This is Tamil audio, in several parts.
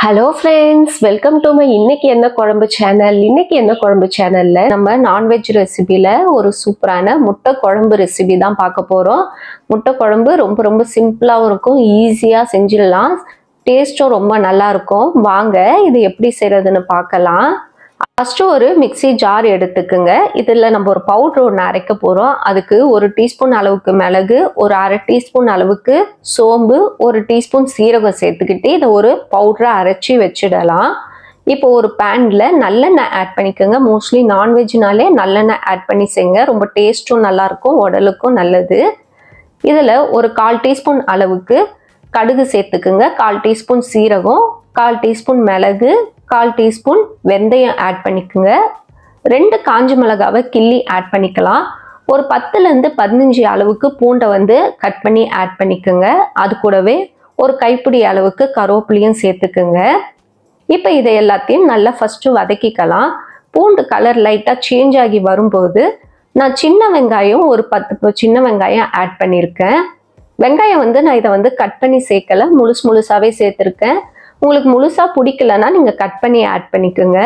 Hello friends, welcome to my இன்னைக்கு என்ன குழம்பு சேனல். இன்னைக்கு என்ன குழம்பு சேனல்ல நம்ம நான்வெஜ் ரெசிபில ஒரு சூப்பரான முட்டை குழம்பு ரெசிபி தான் பார்க்க போறோம். முட்டை குழம்பு ரொம்ப சிம்பிளாவும் இருக்கும், ஈஸியா செஞ்சிடலாம். டேஸ்டும் ரொம்ப நல்லா இருக்கும். வாங்க இது எப்படி செய்யறதுன்னு பார்க்கலாம். ஃபர்ஸ்ட் ஒரு மிக்ஸி ஜார் எடுத்துக்கங்க. இதுல நம்ம ஒரு பவுடர் ஒன்று அரைக்க போறோம். அதுக்கு ஒரு டீஸ்பூன் அளவுக்கு மிளகு, ஒரு அரை டீஸ்பூன் அளவுக்கு சோம்பு, ஒரு டீஸ்பூன் சீரகம் சேர்த்துக்கிட்டு இதை ஒரு பவுடரை அரைச்சி வச்சிடலாம். இப்போ ஒரு பேன்ல நல்லெண்ணெய் ஆட் பண்ணிக்கோங்க. மோஸ்ட்லி நான்வெஜ்னாலே நல்லெண்ணெய் ஆட் பண்ணி செய்யுங்க. ரொம்ப டேஸ்ட்டும் நல்லா இருக்கும், உடலுக்கும் நல்லது. இதுல ஒரு 1/4 டீஸ்பூன் அளவுக்கு கடுகு சேர்த்துக்குங்க, 1/4 டீஸ்பூன் சீரகம், 1/4 டீஸ்பூன் மிளகு, 1/4 டீஸ்பூன் வெந்தயம் ஆட் பண்ணிக்கோங்க. 2 காஞ்ச மிளகாவை கிள்ளி ஆட் பண்ணிக்கலாம். ஒரு 10லேருந்து 15 அளவுக்கு பூண்டை கட் பண்ணி ஆட் பண்ணிக்கோங்க. அது கூடவே ஒரு கைப்பிடி அளவுக்கு கருவேப்பிலையும் சேர்த்துக்குங்க. இப்போ இதை எல்லாத்தையும் நல்லா ஃபர்ஸ்ட் வதக்கிக்கலாம். பூண்டு கலர் லைட்டாக சேஞ்ச் ஆகி வரும்போது நான் சின்ன வெங்காயம் ஒரு 10 சின்ன வெங்காயம் ஆட் பண்ணியிருக்கேன். வெங்காயம் நான் இதை கட் பண்ணி சேர்க்கல, முழுசாவே சேர்த்துருக்கேன். உங்களுக்கு முழுசா பிடிக்கலன்னா நீங்க கட் பண்ணி ஆட் பண்ணிக்கோங்க.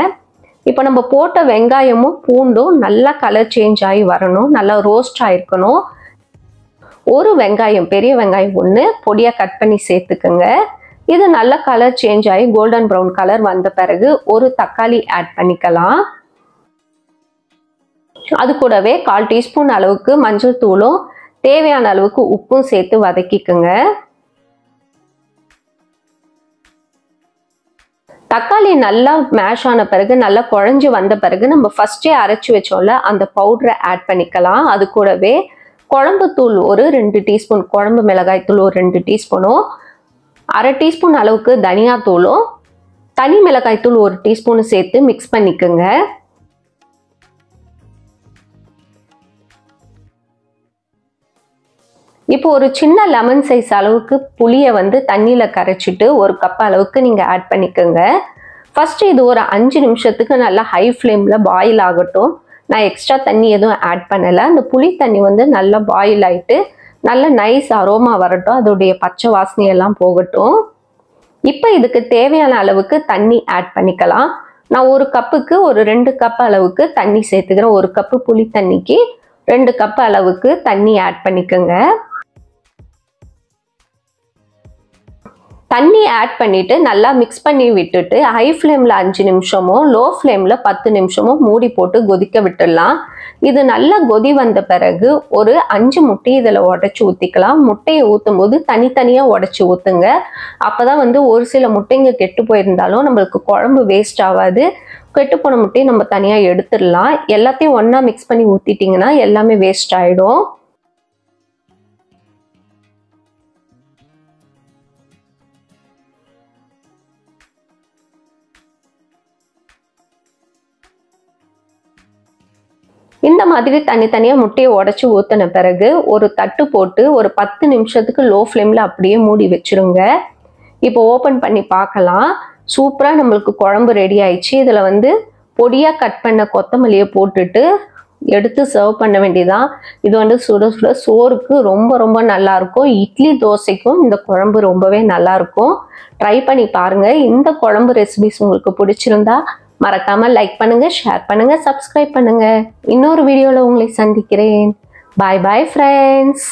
இப்போ நம்ம போட்ட வெங்காயமும் பூண்டும் நல்லா கலர் சேஞ்ச் ஆகி வரணும், நல்லா ரோஸ்ட் ஆயிருக்கணும். ஒரு வெங்காயம், பெரிய வெங்காயம் ஒன்று பொடியா கட் பண்ணி சேர்த்துக்கோங்க. இது நல்லா கலர் சேஞ்ச் ஆகி கோல்டன் ப்ரௌன் கலர் வந்த பிறகு ஒரு தக்காளி ஆட் பண்ணிக்கலாம். அது கூடவே 1/4 டீஸ்பூன் அளவுக்கு மஞ்சள் தூளும் தேவையான அளவுக்கு உப்பும் சேர்த்து வதக்கிக்கோங்க. தக்காளி நல்லா மேஷ் ஆன பிறகு, நல்லா குழஞ்சி வந்த பிறகு நம்ம ஃபர்ஸ்டே அரைச்சி வச்சோம்ல அந்த பவுடரை ஆட் பண்ணிக்கலாம். அது கூடவே குழம்பு தூள் ஒரு 2 டீஸ்பூன், குழம்பு மிளகாய் தூள் ஒரு 2 டீஸ்பூனும், அரை டீஸ்பூன் அளவுக்கு தனியா தூளும், தனி மிளகாய் தூள் ஒரு டீஸ்பூன் சேர்த்து மிக்ஸ் பண்ணிக்கோங்க. இப்போ ஒரு சின்ன லெமன் சைஸ் அளவுக்கு புளியை தண்ணியில கரைச்சிட்டு ஒரு கப் அளவுக்கு நீங்க ஆட் பண்ணிக்கோங்க. ஃபர்ஸ்ட் இது ஒரு 5 நிமிஷத்துக்கு நல்லா ஹை ஃப்ளேம்ல பாயில் ஆகட்டும். நான் எக்ஸ்ட்ரா தண்ணி எதுவும் ஆட் பண்ணல. அந்த புளி தண்ணி நல்லா பாயில் ஆயிட்டு நல்ல நைஸ் அரோமா வரட்டும், அதோடைய பச்சை வாசனை எல்லாம் போகட்டும். இப்போ இதுக்கு தேவையான அளவுக்கு தண்ணி ஆட் பண்ணிக்கலாம். நான் ஒரு கப்புக்கு ஒரு 2 கப் அளவுக்கு தண்ணி சேர்த்துக்கிறேன். ஒரு கப்பு புளி தண்ணிக்கு 2 கப் அளவுக்கு தண்ணி ஆட் பண்ணிக்கோங்க. தண்ணி ஆட் பண்ணிட்டு நல்லா மிக்ஸ் பண்ணி விட்டுட்டு ஹை ஃப்ளேம்ல 5 நிமிஷமும் லோ ஃப்ளேம்ல 10 நிமிஷமும் மூடி போட்டு கொதிக்க விட்டுடலாம். இது நல்லா கொதி வந்த பிறகு ஒரு 5 முட்டை இதில் உடைச்சி ஊற்றிக்கலாம். முட்டையை ஊற்றும் போது தனித்தனியாக உடைச்சி ஊற்றுங்க. அப்போதான் ஒரு சில முட்டைங்க கெட்டு போயிருந்தாலும் நம்மளுக்கு குழம்பு வேஸ்ட் ஆகாது. கெட்டு போன முட்டையை நம்ம தனியாக எடுத்துடலாம். எல்லாத்தையும் ஒன்றா மிக்ஸ் பண்ணி ஊற்றிட்டிங்கன்னா எல்லாமே வேஸ்ட் ஆகிடும். இந்த மாதிரி தனித்தனியா முட்டையை உடைச்சு ஊத்தின பிறகு ஒரு தட்டு போட்டு ஒரு 10 நிமிஷத்துக்கு லோ ஃப்ளேம்ல அப்படியே மூடி வச்சிருங்க. இப்போ ஓபன் பண்ணி பார்க்கலாம். சூப்பரா நம்மளுக்கு குழம்பு ரெடி ஆயிடுச்சு. இதுல பொடியா கட் பண்ண கொத்தமல்லியை போட்டுட்டு எடுத்து சர்வ் பண்ண வேண்டியதான். இது சுட சுட சோறுக்கு ரொம்ப நல்லா இருக்கும். இட்லி தோசைக்கும் இந்த குழம்பு ரொம்பவே நல்லா இருக்கும். ட்ரை பண்ணி பாருங்க. இந்த குழம்பு ரெசிபிஸ் உங்களுக்கு பிடிச்சிருந்தா மறக்காம லைக் பண்ணுங்க, ஷேர் பண்ணுங்க, சப்ஸ்கிரைப் பண்ணுங்க. இன்னொரு வீடியோல உங்களை சந்திக்கிறேன். பாய் பாய் ஃப்ரெண்ட்ஸ்.